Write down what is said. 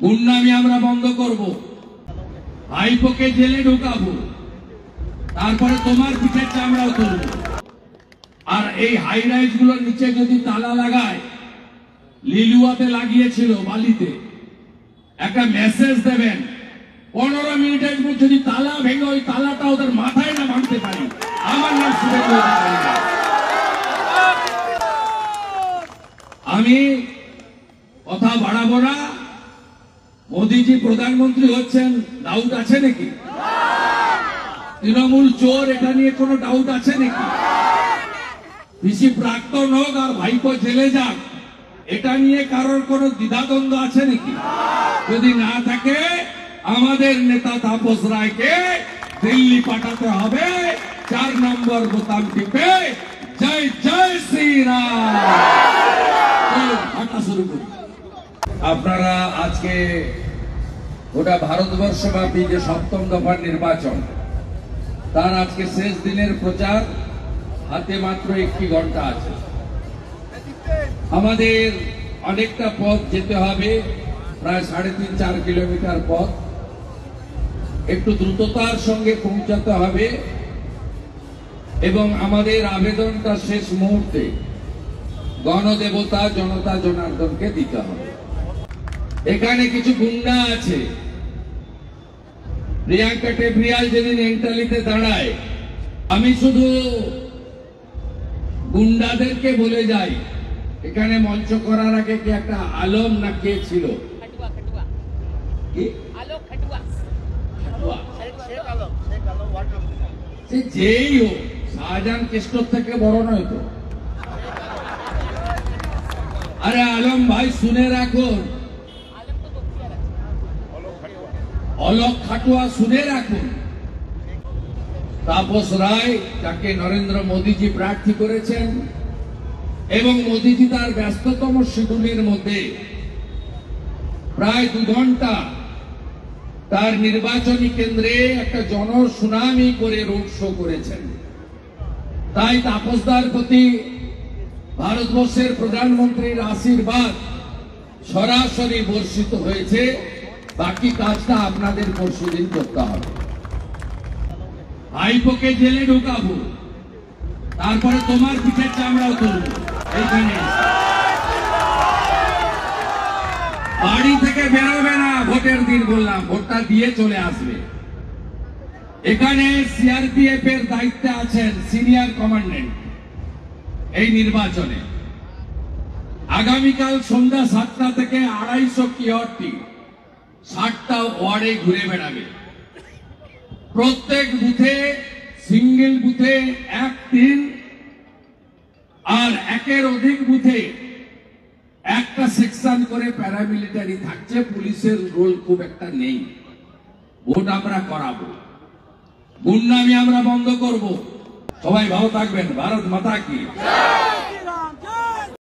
গুন্ডামি আমরা বন্ধ করব, ভাইপোকে জেলে ঢুকাবো, তারপরে তোমার পিঠের চামড়াও তুলব। আর এই হাই রাইজ গুলোর নিচে যদি তালা লাগায়, লিলুয়াতে লাগিয়েছিল বালিতে, একটা মেসেজ দেবেন 15 মিনিটের মধ্যে যদি তালা ভেঙে ওই তালাটা ওদের মাথায় না ভাঙতে পারি, আমার নাম শুভেন্দু অধিকারী। আমি কথা বাড়াবো না। মোদীজি প্রধানমন্ত্রী হচ্ছেন, ডাউট আছে নাকি? তৃণমূল চোর, এটা নিয়ে কোনো ডাউট আছে নাকি? পিসি প্রাক্তন হোক আর ভাইপো জেলে যাক, এটা নিয়ে কারোর কোনো দ্বিধাদ্বন্দ্ব আছে নাকি? যদি না থাকে, আমাদের নেতা তাপস রায়কে দিল্লি পাঠাতে হবে, 4 নম্বর বোতাম টিপে জয় জয় শ্রীরাম হাঁটা শুরু করি। আপনারা আজকে গোটা ভারতবর্ষব্যাপী যে 7ম দফার নির্বাচন, তার আজকে শেষ দিনের প্রচার, হাতে মাত্র 1 ঘন্টা আছে। আমাদের অনেকটা পথ যেতে হবে, প্রায় 3.5-4 কিলোমিটার পথ। একটু দ্রুততার সঙ্গে পৌঁছাতে হবে এবং আমাদের আবেদনটা শেষ মুহূর্তে গণদেবতা জনতা জনার্দনকে দিতে হবে। এখানে কিছু গুন্ডা আছে। প্রিয়াঙ্কা টেবরিয়াল যেদিন এন্টালিতে দাঁড়ায়, আমি শুধু গুন্ডাদেরকে বলে যাই, এখানে মঞ্চ করার আগে কি একটা আলম না কে ছিল, যেই হোক, শাহজাহান কেষ্টর থেকে বড় নয় তো। আরে আলম ভাই, শুনে রাখুন, অলোক খাটুয়া শুনে রাখুন, তাপস রায়, যাকে নরেন্দ্র মোদীজি প্রার্থী করেছেন, এবং মোদীজি তার ব্যস্ততম শিডিউলের মধ্যে প্রায় 2 ঘন্টা তার নির্বাচনী কেন্দ্রে একটা জনশুনানি করে রোড শো করেছেন। তাই তাপসদার প্রতি ভারতবর্ষের প্রধানমন্ত্রীর আশীর্বাদ সরাসরি বর্ষিত হয়েছে। বাকি কাজটা আপনাদের পরশুদিন করতে হবে। ভাইপোকে জেলে ঢুকাবো, তারপরে তোমার পিঠের চামড়াও তুলব। এইখানে বাড়ি থেকে বেরোবে না, ভোটের দিন বললাম, ভোটটা দিয়ে চলে আসবে। এখানে সিআরপিএফ এর দায়িত্বে আছেন সিনিয়র কমান্ডেন্ট এই নির্বাচনে। আগামীকাল সন্ধ্যা 7টা থেকে 250 কিওয়ার্ডটি 60টা ওয়ার্ডে ঘুরে বেড়াবে। প্রত্যেক বুথে, সিঙ্গেল বুথে 1-3 আর 1-এর অধিক বুথে একটা সেকশন করে প্যারামিলিটারি থাকছে। পুলিশের রোল খুব একটা নেই। ভোট আমরা করাবো, গুন্ডামি আমরা বন্ধ করব। সবাই ভালো থাকবেন। ভারত মাতা কি।